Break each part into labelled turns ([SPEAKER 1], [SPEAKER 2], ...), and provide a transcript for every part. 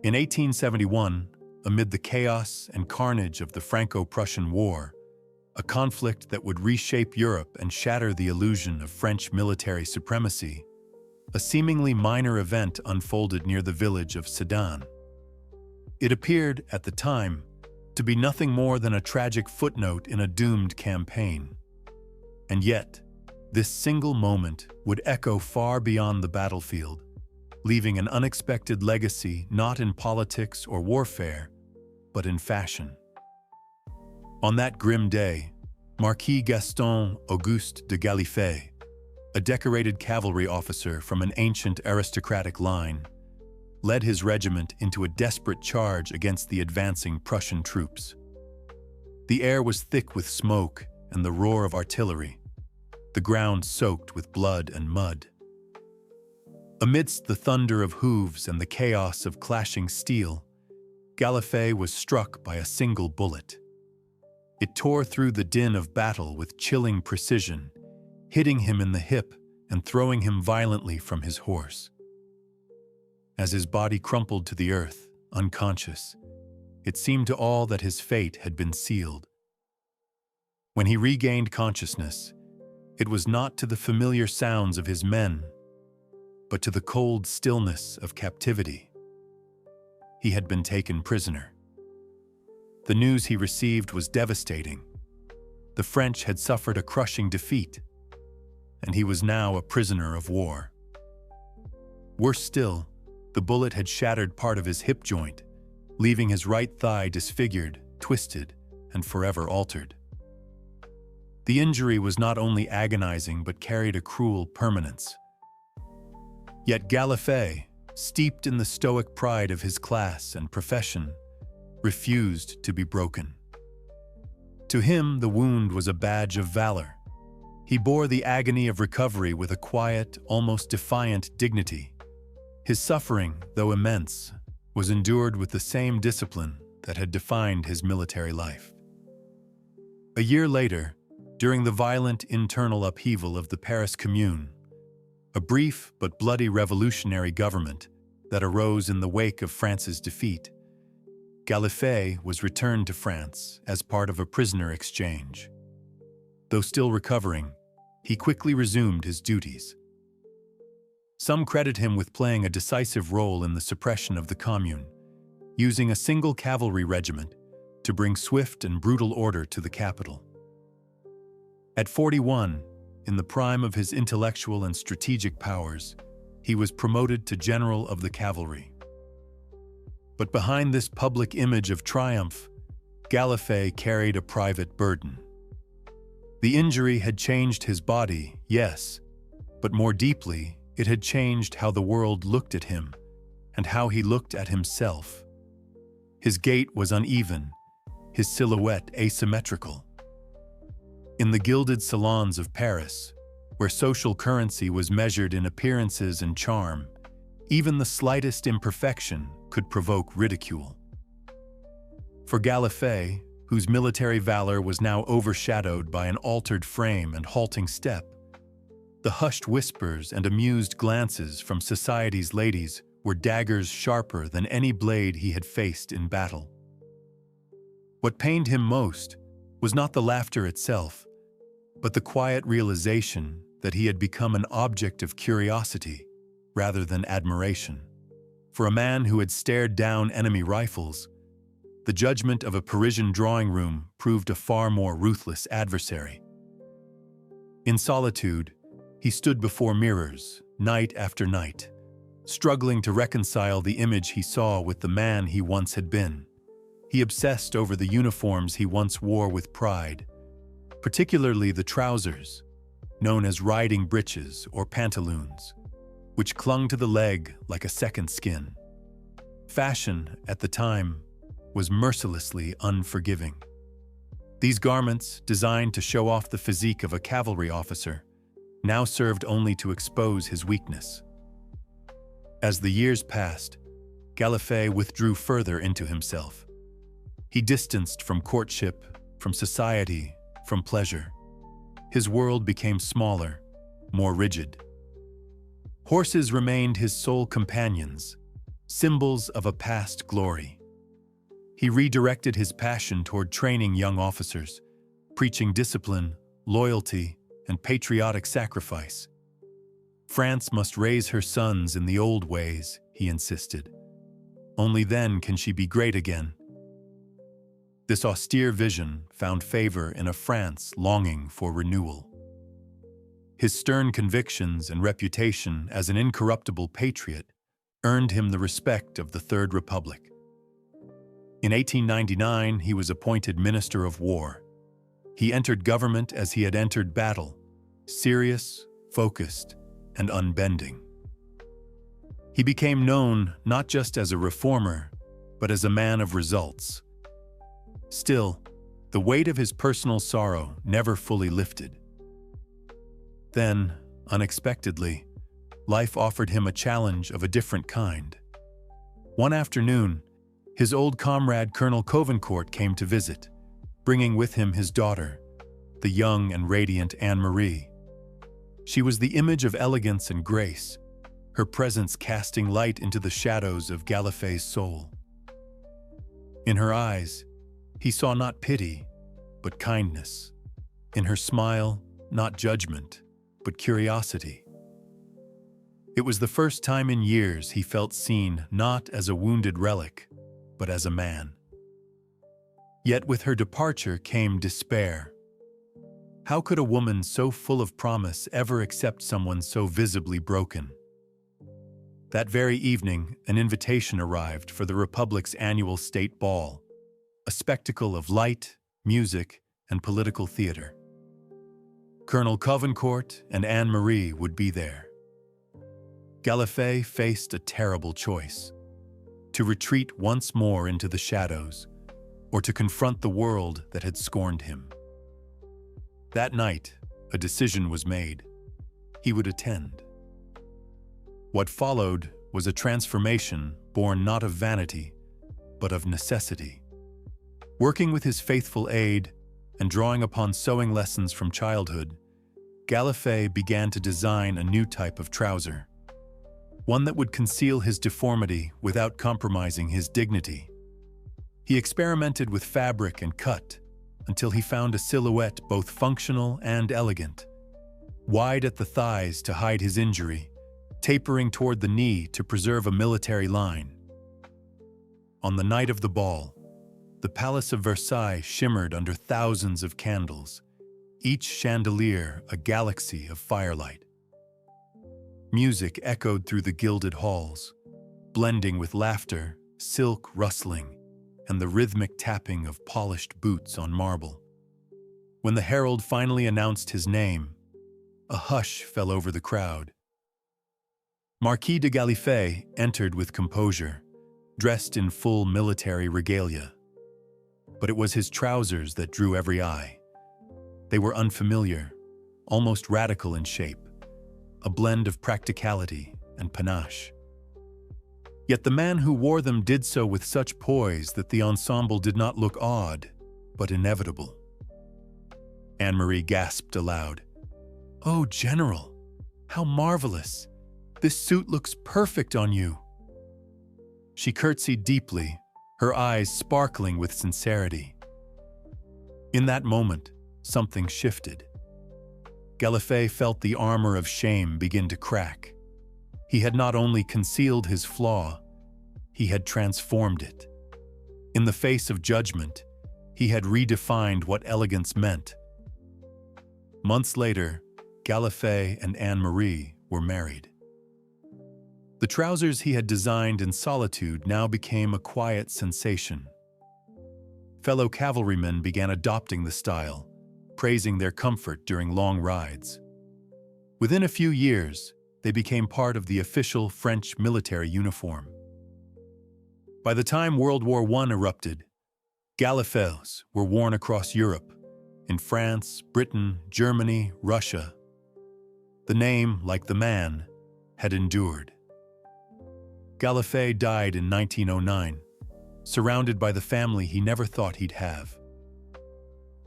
[SPEAKER 1] In 1871, amid the chaos and carnage of the Franco-Prussian War, a conflict that would reshape Europe and shatter the illusion of French military supremacy, a seemingly minor event unfolded near the village of Sedan. It appeared, at the time, to be nothing more than a tragic footnote in a doomed campaign. And yet, this single moment would echo far beyond the battlefield, leaving an unexpected legacy not in politics or warfare, but in fashion. On that grim day, Marquis Gaston Auguste de Gallifet, a decorated cavalry officer from an ancient aristocratic line, led his regiment into a desperate charge against the advancing Prussian troops. The air was thick with smoke and the roar of artillery, the ground soaked with blood and mud. Amidst the thunder of hooves and the chaos of clashing steel, Gallifet was struck by a single bullet. It tore through the din of battle with chilling precision, hitting him in the hip and throwing him violently from his horse. As his body crumpled to the earth, unconscious, it seemed to all that his fate had been sealed. When he regained consciousness, it was not to the familiar sounds of his men, but to the cold stillness of captivity. He had been taken prisoner. The news he received was devastating. The French had suffered a crushing defeat, and he was now a prisoner of war. Worse still, the bullet had shattered part of his hip joint, leaving his right thigh disfigured, twisted, and forever altered. The injury was not only agonizing but carried a cruel permanence. Yet Gallifet, steeped in the stoic pride of his class and profession, refused to be broken. To him, the wound was a badge of valor. He bore the agony of recovery with a quiet, almost defiant dignity. His suffering, though immense, was endured with the same discipline that had defined his military life. A year later, during the violent internal upheaval of the Paris Commune, a brief but bloody revolutionary government that arose in the wake of France's defeat, Gallifet was returned to France as part of a prisoner exchange. Though still recovering, he quickly resumed his duties. Some credit him with playing a decisive role in the suppression of the Commune, using a single cavalry regiment to bring swift and brutal order to the capital. At 41, in the prime of his intellectual and strategic powers, he was promoted to general of the cavalry. But behind this public image of triumph, Gallifet carried a private burden. The injury had changed his body, yes, but more deeply, it had changed how the world looked at him and how he looked at himself. His gait was uneven, his silhouette asymmetrical. In the gilded salons of Paris, where social currency was measured in appearances and charm, even the slightest imperfection could provoke ridicule. For Gallifet, whose military valor was now overshadowed by an altered frame and halting step, the hushed whispers and amused glances from society's ladies were daggers sharper than any blade he had faced in battle. What pained him most was not the laughter itself, but the quiet realization that he had become an object of curiosity rather than admiration. For a man who had stared down enemy rifles, the judgment of a Parisian drawing room proved a far more ruthless adversary. In solitude, he stood before mirrors, night after night, struggling to reconcile the image he saw with the man he once had been. He obsessed over the uniforms he once wore with pride, particularly the trousers, known as riding breeches or pantaloons, which clung to the leg like a second skin. Fashion, at the time, was mercilessly unforgiving. These garments, designed to show off the physique of a cavalry officer, now served only to expose his weakness. As the years passed, Gallifet withdrew further into himself. He distanced from courtship, from society, from pleasure. His world became smaller, more rigid. Horses remained his sole companions, symbols of a past glory. He redirected his passion toward training young officers, preaching discipline, loyalty, and patriotic sacrifice. France must raise her sons in the old ways, he insisted. Only then can she be great again. This austere vision found favor in a France longing for renewal. His stern convictions and reputation as an incorruptible patriot earned him the respect of the Third Republic. In 1899, he was appointed Minister of War. He entered government as he had entered battle, serious, focused, and unbending. He became known not just as a reformer, but as a man of results. Still, the weight of his personal sorrow never fully lifted. Then, unexpectedly, life offered him a challenge of a different kind. One afternoon, his old comrade Colonel Covencourt came to visit, bringing with him his daughter, the young and radiant Anmarie. She was the image of elegance and grace, her presence casting light into the shadows of Gallifet's soul. In her eyes, he saw not pity, but kindness. In her smile, not judgment, but curiosity. It was the first time in years he felt seen not as a wounded relic, but as a man. Yet with her departure came despair. How could a woman so full of promise ever accept someone so visibly broken? That very evening, an invitation arrived for the Republic's annual state ball, a spectacle of light, music, and political theater. Colonel Covencourt and Anmarie would be there. Gallifet faced a terrible choice: to retreat once more into the shadows, or to confront the world that had scorned him. That night, a decision was made. He would attend. What followed was a transformation born not of vanity, but of necessity. Working with his faithful aide and drawing upon sewing lessons from childhood, Gallifet began to design a new type of trouser, one that would conceal his deformity without compromising his dignity. He experimented with fabric and cut until he found a silhouette both functional and elegant, wide at the thighs to hide his injury, tapering toward the knee to preserve a military line. On the night of the ball, the Palace of Versailles shimmered under thousands of candles, each chandelier a galaxy of firelight. Music echoed through the gilded halls, blending with laughter, silk rustling, and the rhythmic tapping of polished boots on marble. When the herald finally announced his name, a hush fell over the crowd. Marquis de Gallifet entered with composure, dressed in full military regalia. But it was his trousers that drew every eye. They were unfamiliar, almost radical in shape, a blend of practicality and panache. Yet the man who wore them did so with such poise that the ensemble did not look odd, but inevitable. Anmarie gasped aloud. "Oh, General, how marvelous! This suit looks perfect on you." She curtsied deeply, her eyes sparkling with sincerity. In that moment, something shifted. Gallifet felt the armor of shame begin to crack. He had not only concealed his flaw, he had transformed it. In the face of judgment, he had redefined what elegance meant. Months later, Gallifet and Anmarie were married. The trousers he had designed in solitude now became a quiet sensation. Fellow cavalrymen began adopting the style, praising their comfort during long rides. Within a few years, they became part of the official French military uniform. By the time World War I erupted, Gallifets were worn across Europe, in France, Britain, Germany, Russia. The name, like the man, had endured. Gallifet died in 1909, surrounded by the family he never thought he'd have.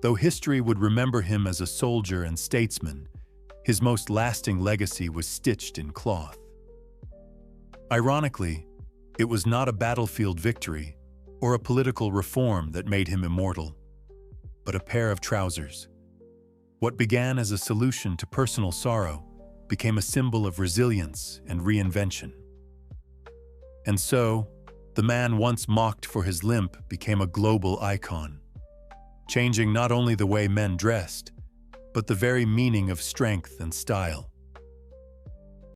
[SPEAKER 1] Though history would remember him as a soldier and statesman, his most lasting legacy was stitched in cloth. Ironically, It was not a battlefield victory or a political reform that made him immortal, but a pair of trousers. What began as a solution to personal sorrow became a symbol of resilience and reinvention. And so, the man once mocked for his limp became a global icon, changing not only the way men dressed, but the very meaning of strength and style.